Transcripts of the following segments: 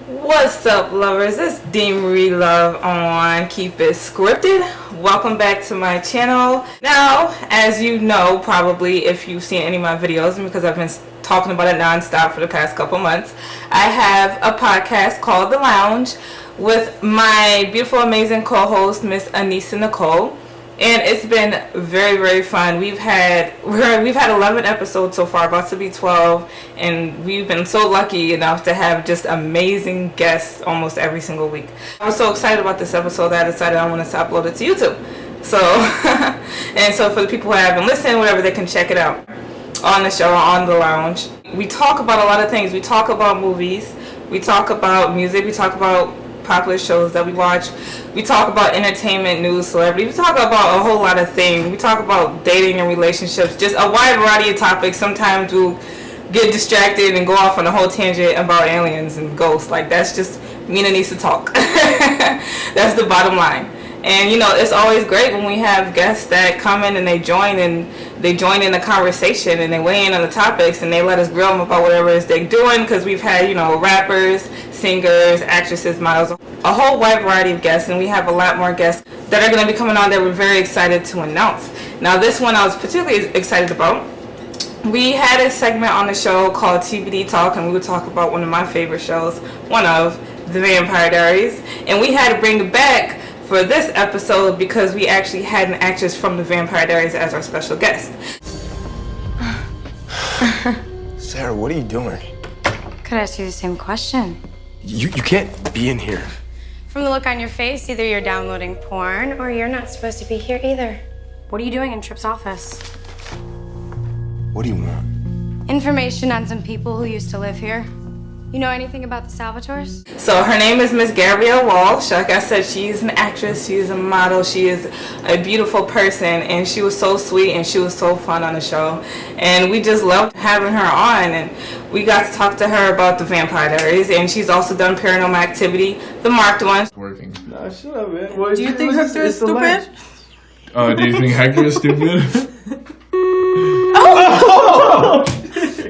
What's up, lovers? It's DMarieLuv on Keep It Scripted. Welcome back to my channel. Now, as you know, probably if you've seen any of my videos, because I've been talking about it nonstop for the past couple months, I have a podcast called The Lounge with my beautiful, amazing co-host, Miss Anissa Nicole. And it's been very, very fun. We've had 11 episodes so far, about to be 12, and we've been so lucky enough to have just amazing guests almost every single week. I was so excited about this episode that I decided I wanted to upload it to YouTube. So, and so for the people who haven't listened, whatever, they can check it out on the show, on The Lounge. We talk about a lot of things. We talk about movies. We talk about music. We talk about popular shows that we watch. We talk about entertainment, news, celebrity. We talk about a whole lot of things. We talk about dating and relationships, just a wide variety of topics. Sometimes we'll get distracted and go off on a whole tangent about aliens and ghosts. Like, that's just me and Anissa talk. That's the bottom line. And you know, it's always great when we have guests that come in and they join in the conversation and they weigh in on the topics and they let us grill them about whatever it is they're doing, because we've had, you know, rappers, singers, actresses, models, a whole wide variety of guests, and we have a lot more guests that are going to be coming on that we're very excited to announce. Now, this one I was particularly excited about. We had a segment on the show called TBD Talk, and we would talk about one of my favorite shows, one of The Vampire Diaries, and we had to bring it back for this episode because we actually had an actress from The Vampire Diaries as our special guest. Sarah, what are you doing? Could I ask you the same question? You can't be in here. From the look on your face, either you're downloading porn or you're not supposed to be here either. What are you doing in Tripp's office? What do you want? Information on some people who used to live here. You know anything about the Salvatores? So her name is Miss Gabrielle Walsh. Like I said, she's an actress, she's a model, she is a beautiful person, and she was so sweet and she was so fun on the show. And we just loved having her on, and we got to talk to her about The Vampire Diaries, and she's also done Paranormal Activity, the marked ones. Working. Nah, shut up, man. Well, Do you think Hector is stupid? Do you think Hector is stupid?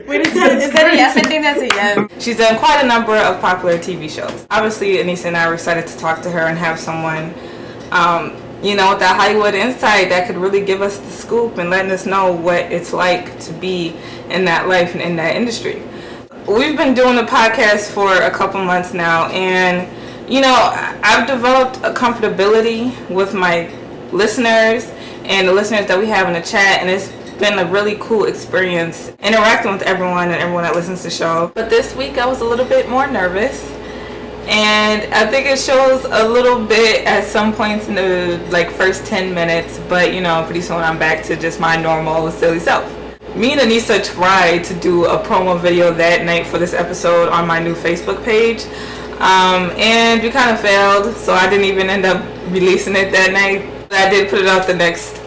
Wait, is that a yes? I think that's a yes. She's done quite a number of popular TV shows. Obviously, Anissa and I were excited to talk to her and have someone, you know, with that Hollywood insight that could really give us the scoop and letting us know what it's like to be in that life and in that industry. We've been doing the podcast for a couple months now, and, you know, I've developed a comfortability with my listeners and the listeners that we have in the chat, and it's been a really cool experience interacting with everyone and everyone that listens to the show. But this week I was a little bit more nervous, and I think it shows a little bit at some points in the first 10 minutes, but you know, pretty soon I'm back to just my normal silly self. Me and Anissa tried to do a promo video that night for this episode on my new Facebook page, and we kind of failed, so I didn't even end up releasing it that night. But I did put it out the next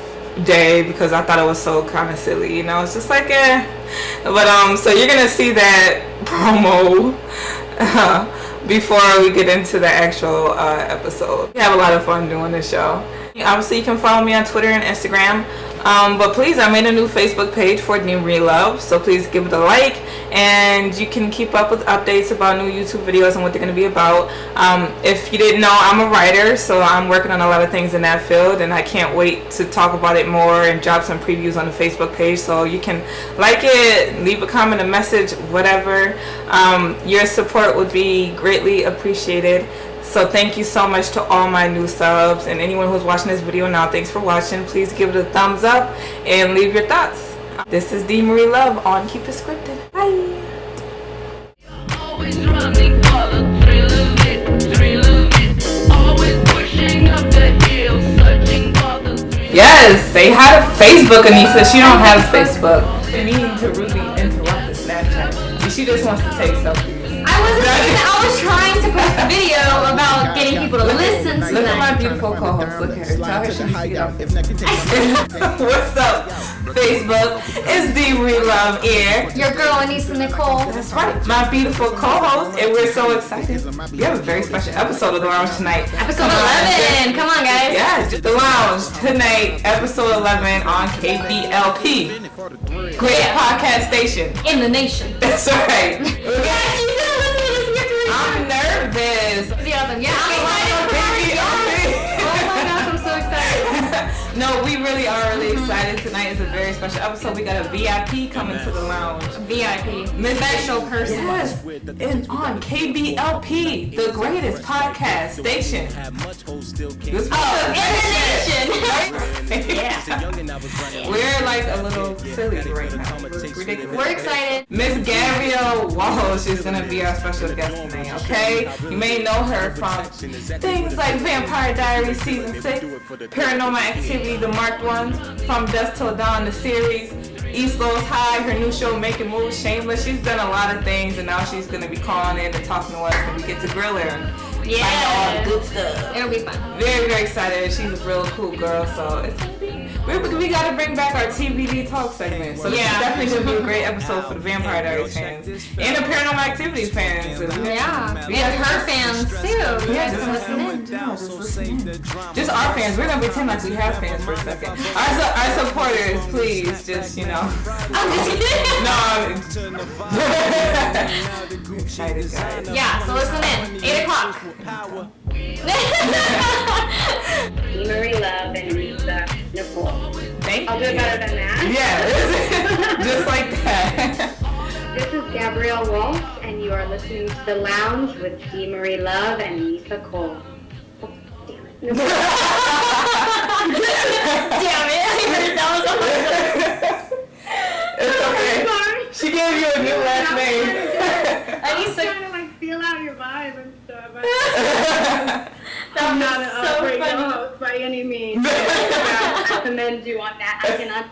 day because I thought it was so kind of silly, you know. It's just like, but so you're gonna see that promo before we get into the actual episode. We have a lot of fun doing this show. Obviously, you can follow me on Twitter and Instagram, but please, I made a new Facebook page for DMarieLuv, so please give it a like, and you can keep up with updates about new YouTube videos and what they're going to be about. If you didn't know, I'm a writer, so I'm working on a lot of things in that field, and I can't wait to talk about it more and drop some previews on the Facebook page, so you can like it, leave a comment, a message, whatever. Your support would be greatly appreciated. So thank you so much to all my new subs, and anyone who's watching this video now, thanks for watching. Please give it a thumbs up and leave your thoughts. This is DMarieLuv on Keep It Scripted. Bye. Always running for the thrill of it, always pushing up the hill, searching for the thrill. Yes, say hi to Facebook, Anissa. She don't have Facebook. I mean to really interrupt the Snapchat. She just wants to take selfies. I was trying to post a video about getting people to listen to Look at them. my beautiful co-host. Look at her. Tell her she needs to get off. What's up, Facebook? It's DMarieLuv here. Your girl Anissa Nicole. That's right, my beautiful co-host, and we're so excited. We have a very special episode of The Lounge tonight. Episode 11. Come on, guys. Yes, The Lounge tonight, episode 11 on KBLP. Great podcast station In the nation. That's right. I'm nervous. awesome. Yeah, I'm excited for it. Yes. Oh my gosh, I'm so excited. No, we really are really excited. Tonight is a very special episode. We got a VIP coming to the lounge. VIP. Special person. Yes. And on KBLP, the greatest podcast station. This Yeah. We're like a little silly right now. We're ridiculous. We're excited. Miss Gabrielle Walsh is going to be our special guest tonight, okay? You may know her from things like Vampire Diaries Season 6, Paranormal Activity, the marked ones, From Dusk Till Dawn, the series, East Los High, her new show, Making Moves, Shameless. She's done a lot of things, and now she's going to be calling in and talking to us, and we get to grill her and find out all the good stuff. It'll be fun. Very, very excited. She's a real cool girl, so it's going to be... We got to bring back our TBD talk segment. So this is definitely going to be a great episode for the Vampire Diaries fans and the Paranormal Activity fans. Yeah. And her fans, too. You guys can listen in. Just our fans. We're going to pretend like we have fans for a second. Our supporters, please, just, you know. I'm just kidding. No, I'm excited, guys. Yeah, so listen in. 8 o'clock. DMarieLuv and Lisa Nicole. Thank I'll do it you. better than that. Yeah, just like that. This is Gabrielle Walsh, and you are listening to The Lounge with DMarieLuv and Lisa Cole. Oh, damn it. Damn it. That was It's okay. Sorry. She gave you a new last name. I need I'm to... trying to like feel out your vibe and stuff. I'm not a great host by any means. I commend you on that. I cannot.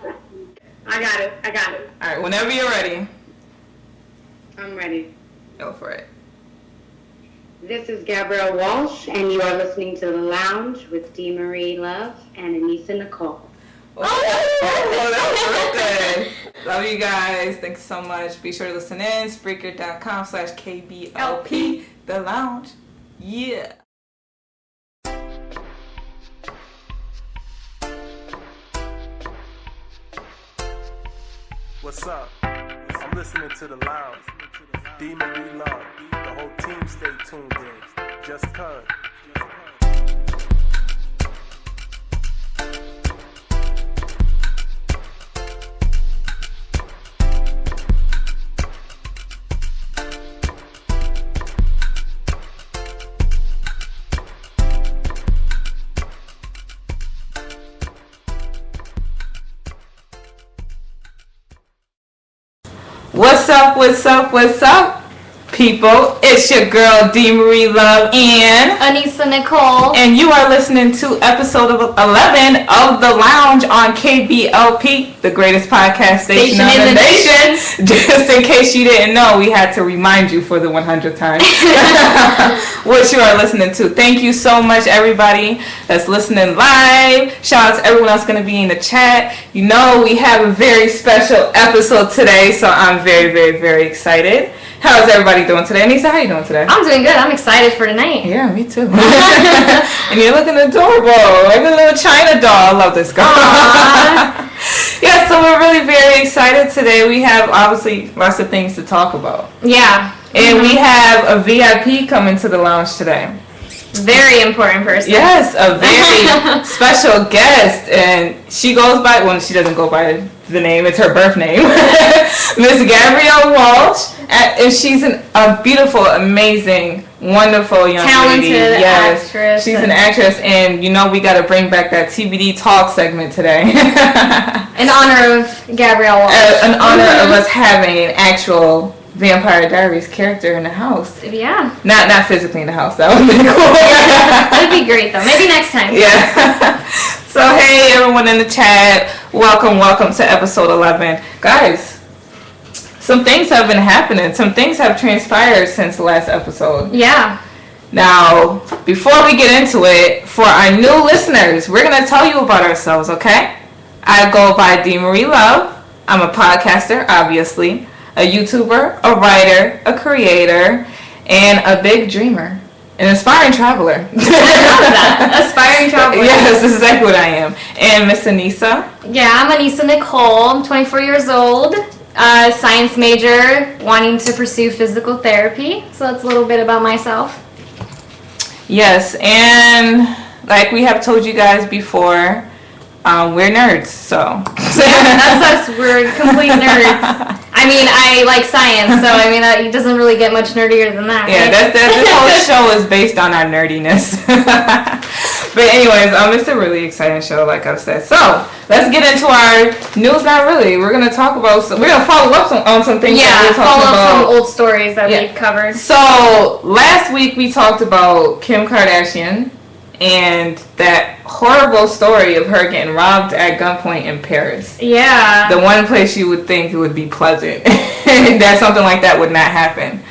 I got it. All right, whenever you're ready, I'm ready. go for it. This is Gabrielle Walsh, and you are listening to The Lounge with DMarieLuv and Anissa Nicole. Oh, that was real good. Love you guys. Thanks so much. Be sure to listen in. Spreaker.com/KBLP, The Lounge. Yeah. What's up? I'm listening to The Lounge. DMarieLuv. The whole team stay tuned in. Just cuz. What's up, people? It's your girl, DMarieLuv and Anissa Nicole. And you are listening to episode 11 of The Lounge on KBLP, the greatest podcast station in the nation. Just in case you didn't know, we had to remind you for the 100th time what you are listening to. Thank you so much, everybody that's listening live. Shout out to everyone else going to be in the chat. You know, we have a very special episode today, so I'm very, very, very excited. How's everybody doing today? Anissa, how you doing today? I'm doing good. I'm excited for tonight. Yeah, me too. And you're looking adorable, like a little China doll. I love this girl. Yeah, so we're really very excited today. We have obviously lots of things to talk about. Yeah. And we have a VIP coming to the lounge today. Very important person. Yes, a very special guest. And she goes by, well, she doesn't go by the name, it's her birth name. Miss Gabrielle Walsh. And she's a beautiful, amazing, wonderful young lady. Talented actress. She's an actress, and you know we got to bring back that TBD talk segment today. In honor of Gabrielle Walsh. In honor of us having an actual Vampire Diaries character in the house. Yeah. Not physically in the house. That would be cool. That'd be great, though. Maybe next time. Yeah. So, hey, everyone in the chat. Welcome to episode 11. Guys, some things have been happening. Some things have transpired since the last episode. Yeah. Now, before we get into it, for our new listeners, we're going to tell you about ourselves, okay? I go by DMarieLuv. I'm a podcaster, obviously, a YouTuber, a writer, a creator, and a big dreamer. An aspiring traveler. I love that. Aspiring traveler. Yes, that's exactly what I am. And Miss Anissa? Yeah, I'm Anissa Nicole. I'm 24 years old. Science major, wanting to pursue physical therapy. So that's a little bit about myself. Yes, and like we have told you guys before, we're nerds, so. That's us. We're complete nerds. I mean, I like science, so I mean, it doesn't really get much nerdier than that. Yeah, right? this whole show is based on our nerdiness. But anyways, it's a really exciting show, like I've said. So let's get into our news. Not really. We're gonna talk about. We're gonna follow up on some things. Yeah, that we're follow talking up about. some old stories that we covered. So last week we talked about Kim Kardashian and that horrible story of her getting robbed at gunpoint in Paris. Yeah. The one place you would think it would be pleasant. That something like that would not happen.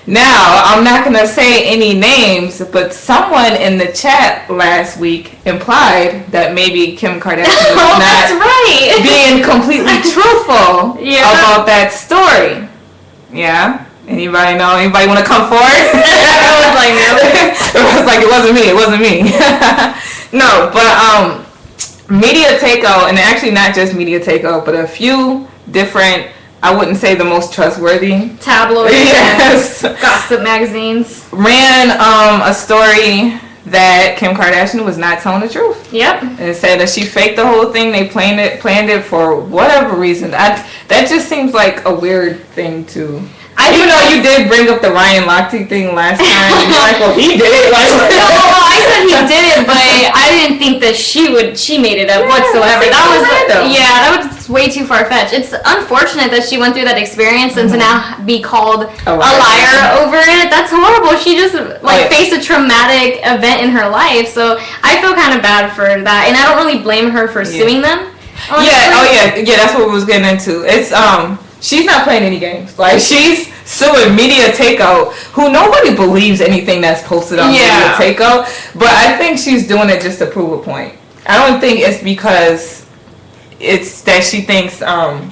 Now, I'm not going to say any names, but someone in the chat last week implied that maybe Kim Kardashian was that's not right. being completely truthful about that story. Yeah? Anybody know? Anybody want to come forward? Everyone's like, no. It was like, it wasn't me. No, but Media Takeout, and actually not just Media Takeout, but a few different, I wouldn't say the most trustworthy, Tabloids yes, and gossip magazines ran a story that Kim Kardashian was not telling the truth. Yep. And said that she faked the whole thing. They planned it for whatever reason. That just seems like a weird thing to. Even though you did bring up the Ryan Lochte thing last time, you're like, well, he did it. Like, no, I said he did it, but I didn't think that she made it up whatsoever. That was way too far-fetched. It's unfortunate that she went through that experience and to now be called a liar over it. That's horrible. She just faced a traumatic event in her life, so I feel kind of bad for that, and I don't really blame her for suing them. Honestly. Yeah, that's what we was getting into. It's she's not playing any games. Like, she's suing Media Takeout, who nobody believes anything that's posted on Media Takeout, but I think she's doing it just to prove a point. I don't think it's because it's that she thinks, that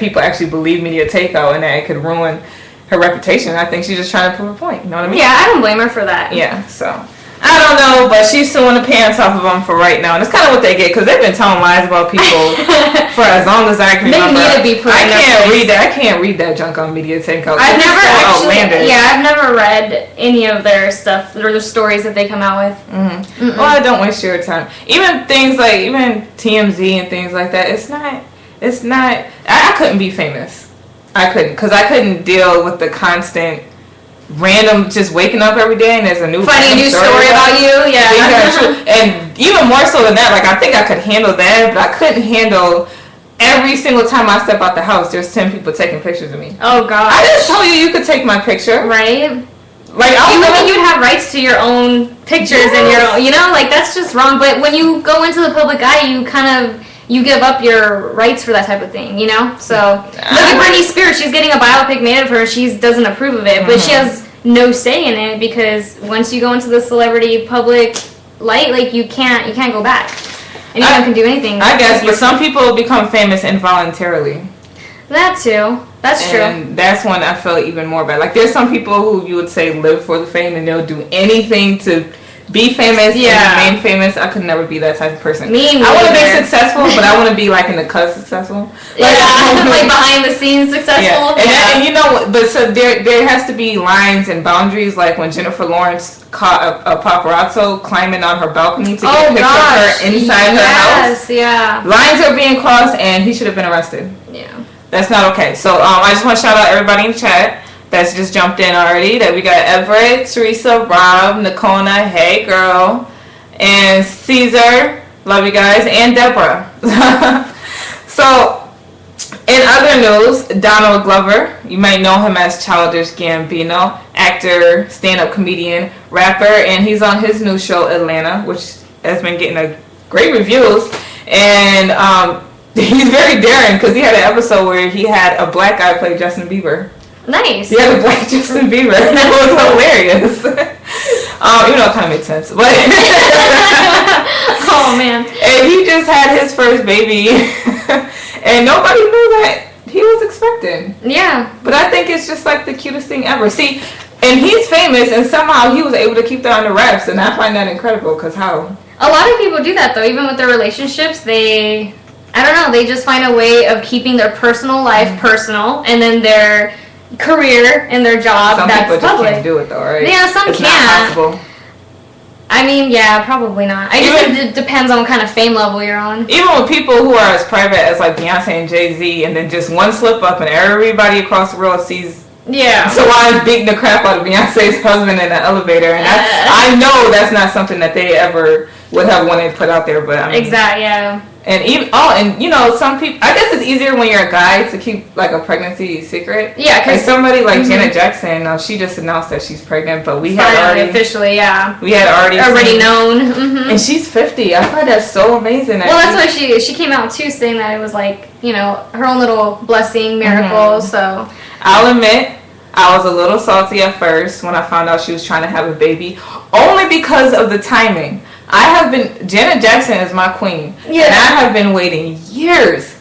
people actually believe Media Takeout and that it could ruin her reputation. I think she's just trying to prove a point. You know what I mean? Yeah, I don't blame her for that. Yeah, so. I don't know, but she's suing the pants off of them for right now. And it's kind of what they get, because they've been telling lies about people for as long as I can remember. They need to be put in their place. I can't read that junk on Media Takeout. I've never read any of their stuff or the stories that they come out with. Mm-hmm. Well, don't waste your time. Even things like TMZ and things like that. It's not. I couldn't be famous. I couldn't, because I couldn't deal with the constant. Random, just waking up every day and there's a new story about you. And even more so than that, like, I think I could handle that, but I couldn't handle every single time I step out the house there's 10 people taking pictures of me. Oh god, I just told you could take my picture, right? Like, you would think you'd have rights to your own pictures and your own, like, that's just wrong. But when you go into the public eye, you give up your rights for that type of thing, So, look at Britney Spears. She's getting a biopic made of her. She doesn't approve of it, but she has no say in it because once you go into the celebrity public light, like, you can't go back. Anyone can do anything. I guess, but some people become famous involuntarily. That too. That's true. And that's when I felt even more bad. Like, there's some people who you would say live for the fame and they'll do anything to be famous and remain famous. I could never be that type of person. I want to be successful, but I want to be like in the cut successful. Like behind the scenes successful. And but so there has to be lines and boundaries. Like when Jennifer Lawrence caught a paparazzo climbing on her balcony to get a picture of her inside her house. Yeah. Lines are being crossed, and he should have been arrested. Yeah. That's not okay. So I just want to shout out everybody in the chat that's just jumped in already. That we got Everett, Teresa, Rob, Nakona, hey girl, and Caesar, love you guys, and Deborah. So, in other news, Donald Glover, you might know him as Childish Gambino, actor, stand-up comedian, rapper, and he's on his new show Atlanta, which has been getting great reviews. And he's very daring because he had an episode where he had a black guy play Justin Bieber. Nice. He had a black Justin Bieber. That was hilarious. Even though it kind of makes sense. But oh, man. And he just had his first baby. And nobody knew that he was expecting. Yeah. But I think it's just like the cutest thing ever. See, and he's famous, and somehow he was able to keep that on the wraps. And I find that incredible, because how? A lot of people do that, though. Even with their relationships, they just find a way of keeping their personal life personal, and then their career in their job Some that's people just public. can't do it though, right? Yeah, some it's can't. Not possible. I mean, yeah, probably not. I just think it depends on what kind of fame level you're on. Even with people who are as private as like Beyonce and Jay-Z, and then just one slip up and everybody across the world sees Solange beating the crap out of Beyonce's husband in the elevator, and I know that's not something that they ever would have wanted to put out there. But I mean, exactly, yeah. And even and you know, some people. I guess it's easier when you're a guy to keep like a pregnancy secret. Yeah, like somebody like Janet Jackson. She just announced that she's pregnant, but we had already officially, we had already known. And she's 50. I find that so amazing. Well, that's why she came out too, saying that it was like, you know, her own little blessing, miracle. So I'll admit, I was a little salty at first when I found out she was trying to have a baby, only because of the timing. Janet Jackson is my queen, and I have been waiting years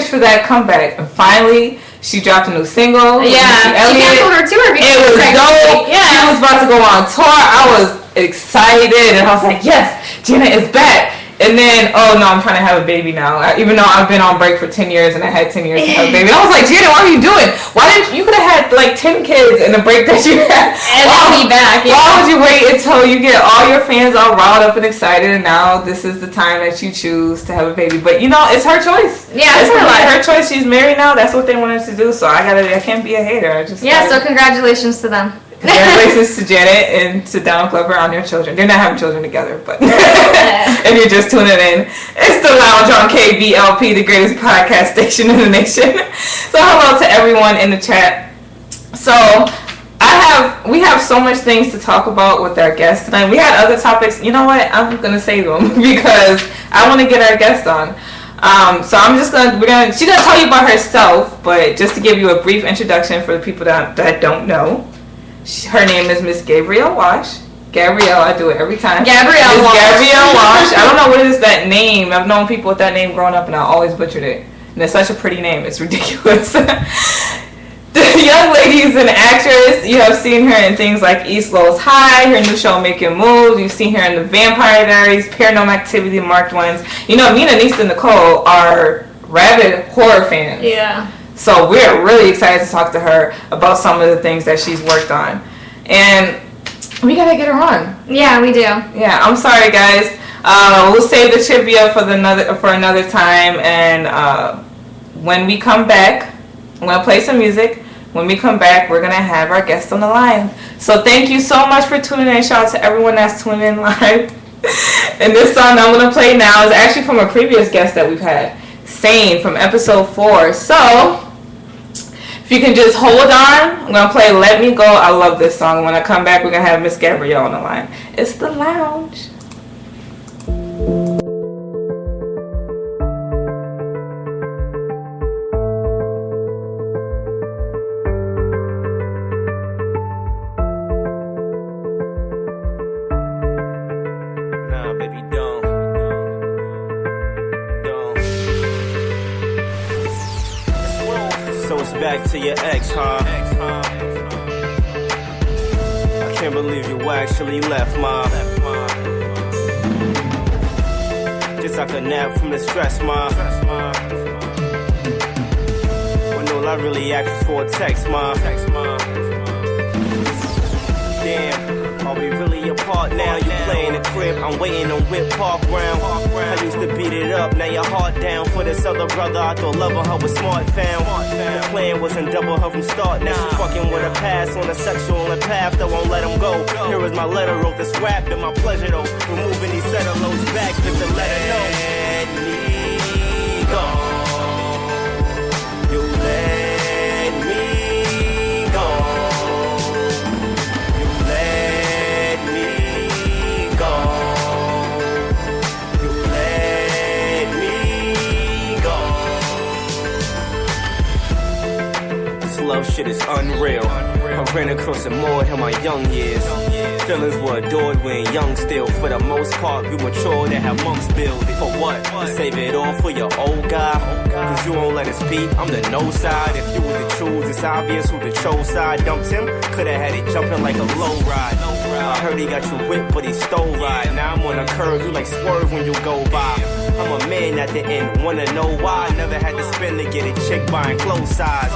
for that comeback, and finally she dropped a new single. Yeah, she canceled her tour because it was dope. Yeah, she was about to go on tour. I was excited, and I was like, yes, Janet is back. And then, oh no, I'm trying to have a baby now. Even though I've been on break for 10 years and I had 10 years to have a baby. And I was like, Janet, what are you doing? Why didn't you could have had like 10 kids in the break that you had? And then be back. Yeah. Why would you wait until you get all your fans all riled up and excited, and now this is the time that you choose to have a baby? But you know, it's her choice. Yeah, it's her choice. She's married now. That's what they wanted to do. So I can't be a hater. So congratulations to them. Congratulations to Janet and to Donald Glover on their children. They're not having children together, but if you're just tuning in, it's The Lounge on KBLP, the greatest podcast station in the nation. So hello to everyone in the chat. So we have so much things to talk about with our guests tonight. We had other topics. You know what? I'm gonna save them because I want to get our guest on. So I'm just she's gonna tell you about herself, but just to give you a brief introduction for the people that don't know. Her name is Miss Gabrielle Walsh. Gabrielle, I do it every time. Gabrielle Walsh. Gabrielle Walsh. I don't know what is that name. I've known people with that name growing up, and I always butchered it. And it's such a pretty name. It's ridiculous. The young lady is an actress. You have seen her in things like East Los High, her new show Making Moves. You've seen her in The Vampire Diaries, Paranormal Activity, Marked Ones. You know, me and Anissa and Nicole are rabid horror fans. Yeah. So we're really excited to talk to her about some of the things that she's worked on. And we gotta get her on. Yeah, we do. Yeah, I'm sorry guys. We'll save the trivia for another time, and when we come back, I'm gonna play some music. When we come back, we're gonna have our guest on the line. So thank you so much for tuning in. Shout out to everyone that's tuning in live. And this song I'm gonna play now is actually from a previous guest that we've had, Sane, from episode 4. So if you can just hold on, I'm gonna play Let Me Go. I love this song. And when I come back, we're gonna have Miss Gabrielle on the line. It's The Lounge. Nah, baby, don't. So it's back to your ex, huh? I can't believe you actually left, ma. Just like a nap from the stress, ma. When all I really asked for a text, ma. Damn, are we really apart now? You playing the crib, I'm waiting on Whip Park round. I used to beat it up, now your heart down. For this other brother, I thought loving her was smart found. The plan wasn't double her from start. Now she fucking with a pass on a sexual path that won't let him go. Here is my letter, wrote this rap, been my pleasure though. Removing these cellulose back, just to let her know. Let me go. You let me go. You let me go. You let me go. This love shit is unreal. I ran across it more in my young years. Feelings were adored when young still. For the most part, we mature to have monks build. For what? To save it all for your old guy? Cause you won't let it speak, I'm the no side. If you were to choose, it's obvious who the chose side. Dumped him, could've had it jumping like a low ride. I heard he got you whipped, but he stole ride. Now I'm on a curve, you like swerve when you go by. I'm a man at the end, wanna know why? Never had to spend to get a chick buying clothes size.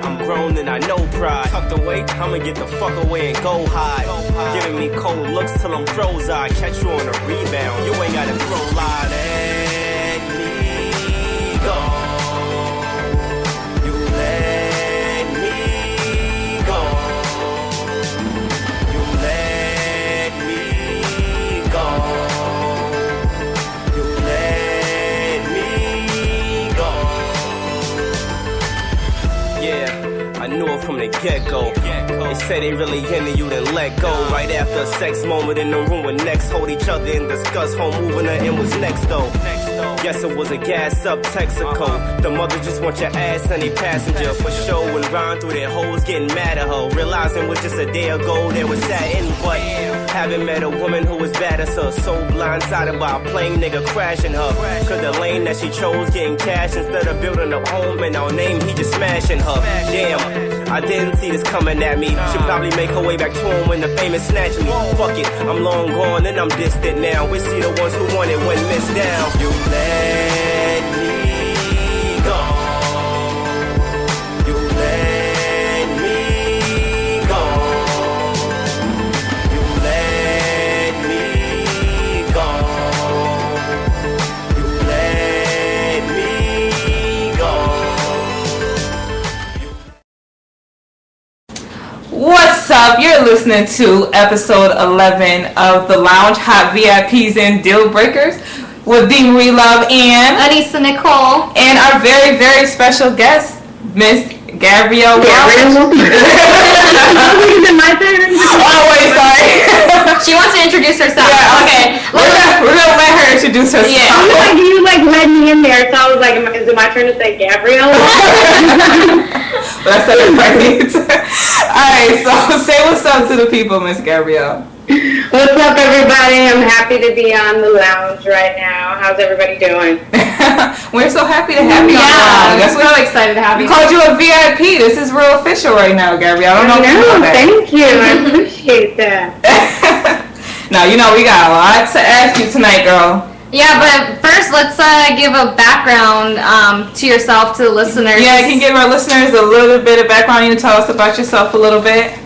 I'm grown and I know pride. Tucked away, I'ma get the fuck away and go hide. Giving me cold looks till I'm froze-eyed. Catch you on a rebound, you ain't gotta throw lie. Let me go. You let me go. You let me go. You let me go. Yeah, I knew it from the get-go. They say they really into you, then let go. Right after a sex moment in the room with next, hold each other and discuss home moving her in was next though. Guess it was a gas up Texaco. The mother just want your ass, any passenger for show. And rhyme through their hoes, getting mad at her. Realizing it was just a day ago they was satin, but haven't met a woman who was bad as her. So blindsided by a plain nigga crashing her. Cause the lane that she chose, getting cash instead of building a home and our name, he just smashing her. Damn, I didn't see this coming at me. She'll probably make her way back to him when the famous snatch me. Fuck it, I'm long gone and I'm distant now. We see the ones who want it when missed down. You let me go. You let me go. You let me go. You let me go. What's up? You're listening to episode 11 of The Lounge, Hot VIPs and Deal Breakers with DMarieLuv and Anissa Nicole. And our very, very special guest, Miss Gabrielle Walsh. Is it my turn? Oh, wait, sorry. She wants to introduce herself. Yeah, Okay. We're gonna let her introduce herself. Yeah. You led me in there, so I was like, is it my turn to say Gabrielle? But I said it right. Alright, so say what's up to the people, Miss Gabrielle. What's up, everybody? I'm happy to be on the lounge right now. How's everybody doing? We're so happy to have you on the lounge. That's we're so excited to have we you. called you a VIP. This is real official right now, Gabrielle. I don't know if you know that. Thank you. I appreciate that. Now, you know, we got a lot to ask you tonight, girl. Yeah, but first let's give a background to yourself, to the listeners. Yeah, I can give our listeners a little bit of background. You can tell us about yourself a little bit.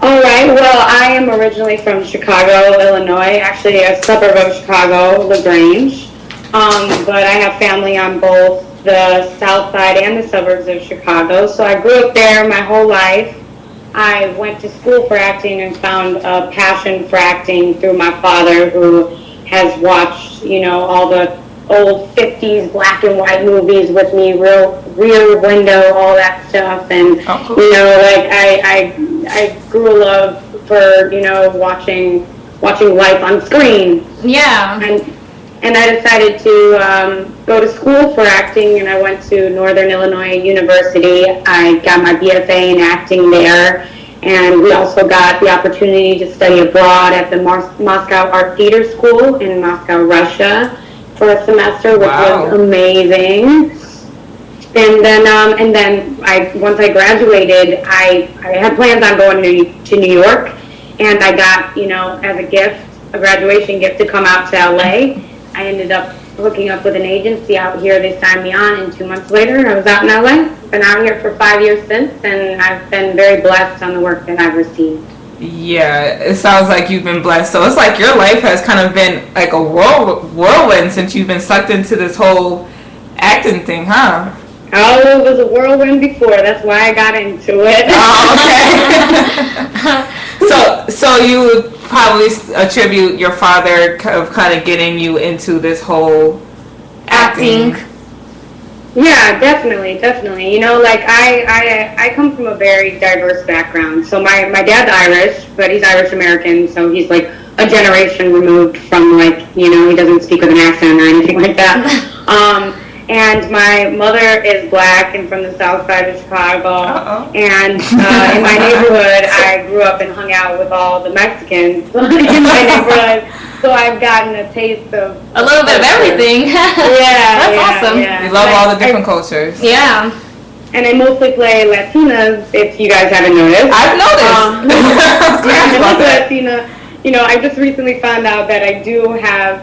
All right. Well, I am originally from Chicago, Illinois. Actually, a suburb of Chicago, LaGrange. But I have family on both the south side and the suburbs of Chicago. So I grew up there my whole life. I went to school for acting and found a passion for acting through my father, who has watched, you know, all the old 50s black and white movies with me, Rear Window, all that stuff. And, you know, like I grew a love for, you know, watching life on screen. Yeah. And I decided to go to school for acting, and I went to Northern Illinois University. I got my BFA in acting there, and we also got the opportunity to study abroad at the Moscow Art Theater School in Moscow, Russia, for a semester, which was amazing. And then once I graduated, I had plans on going to New York, and I got, you know, as a gift, a graduation gift, to come out to LA. I ended up hooking up with an agency out here. They signed me on, and 2 months later, I was out in LA. Been out here for 5 years since, and I've been very blessed on the work that I've received. Yeah, it sounds like you've been blessed. So it's like your life has kind of been like a whirlwind since you've been sucked into this whole acting thing, huh? Oh, it was a whirlwind before. That's why I got into it. Oh, okay. So you would probably attribute your father of kind of getting you into this whole acting. Yeah, definitely. You know, like I come from a very diverse background. So my dad's Irish, but he's Irish American, so he's like a generation removed from, like, you know, he doesn't speak with an accent or anything like that. And my mother is black and from the south side of Chicago. And in my neighborhood, I grew up and hung out with all the Mexicans in my neighborhood. So I've gotten a taste of a little bit of everything. That's awesome. You love all the different cultures. Yeah. And I mostly play Latinas, if you guys haven't noticed. I've noticed. Latina. You know, I just recently found out that I do have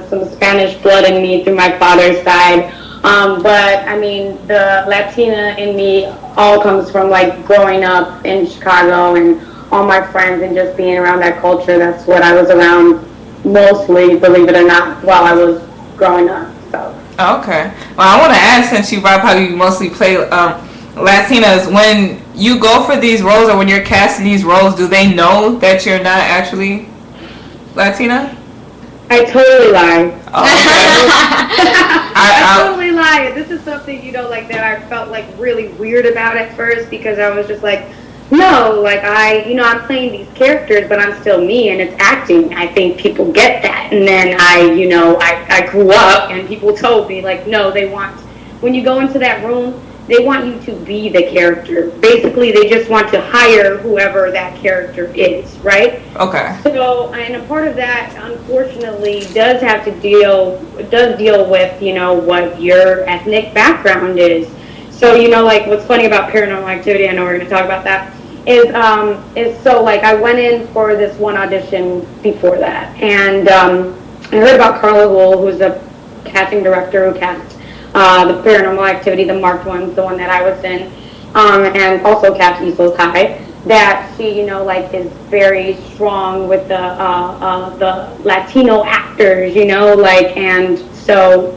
some Spanish blood in me through my father's side. But I mean, the Latina in me all comes from like growing up in Chicago and all my friends and just being around that culture. That's what I was around mostly, believe it or not, while I was growing up. So. Okay. Well, I want to ask, since you brought up how you mostly play Latinas, when you go for these roles or when you're casting these roles, do they know that you're not actually Latina? I totally lie. Oh, okay. I totally lie. This is something, you know, like that I felt like really weird about at first, because I was just like, no, like I'm playing these characters, but I'm still me, and it's acting. I think people get that. And then I grew up and people told me like, no, when you go into that room, they want you to be the character. Basically, they just want to hire whoever that character is, right? Okay. So, and a part of that, unfortunately, does deal with, you know, what your ethnic background is. So, you know, like, what's funny about Paranormal Activity, I know we're going to talk about that, is so, like, I went in for this one audition before that, and I heard about Carla Wool, who's a casting director who cast the Paranormal Activity, the marked ones, the one that I was in, and also cast East High, that she, you know, like, is very strong with the Latino actors, you know, like, and so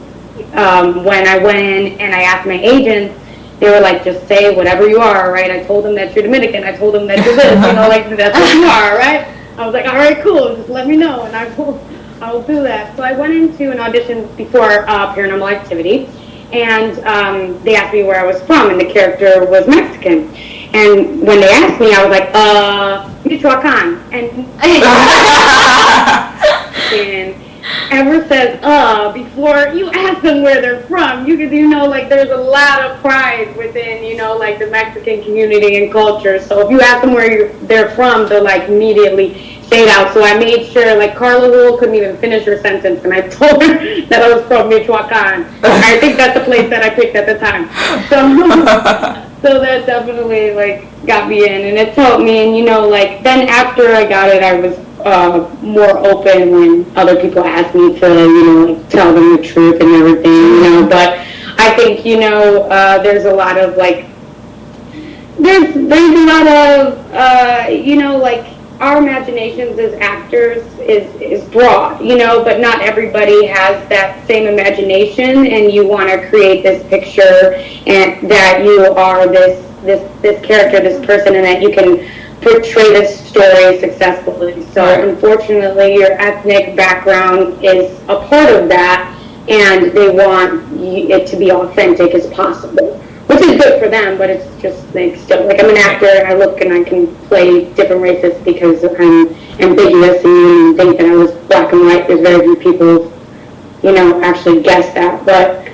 when I went in and I asked my agent, they were like, just say whatever you are, right? I told them that you're Dominican. I told them that you're this, you know, like, that's what you are, right? I was like, all right, cool, just let me know, and I will do that. So I went into an audition before Paranormal Activity, and they asked me where I was from, and the character was Mexican. And when they asked me, I was like, Michoacan. And ever says, before you ask them where they're from, you know, like, there's a lot of pride within, you know, like, the Mexican community and culture. So if you ask them where they're from, they'll, like, immediately say it out. So I made sure, like, Carla Wool couldn't even finish her sentence, and I told her that I was from Michoacan. I think that's the place that I picked at the time. So that definitely, like, got me in, and it's helped me. And, you know, like, then after I got it, I was more open when other people asked me to, you know, like, tell them the truth and everything, you know. But I think, you know, there's a lot of, like, there's a lot of, you know, like, our imaginations as actors is broad, you know, but not everybody has that same imagination, and you want to create this picture and that you are this character, this person, and that you can portray this story successfully. So unfortunately, your ethnic background is a part of that, and they want it to be authentic as possible, which is good for them, but it's just, like, still, like, I'm an actor, I look and I can play different races because I'm ambiguous, and you think that I was black and white. There's very few people, you know, actually guess that, but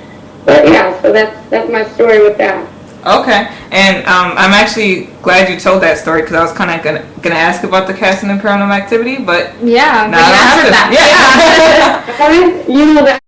yeah, so that's my story with that. Okay, and I'm actually glad you told that story, because I was kind of gonna ask about the casting in Paranormal Activity, but yeah, now I don't have to. that. Yeah. You know that.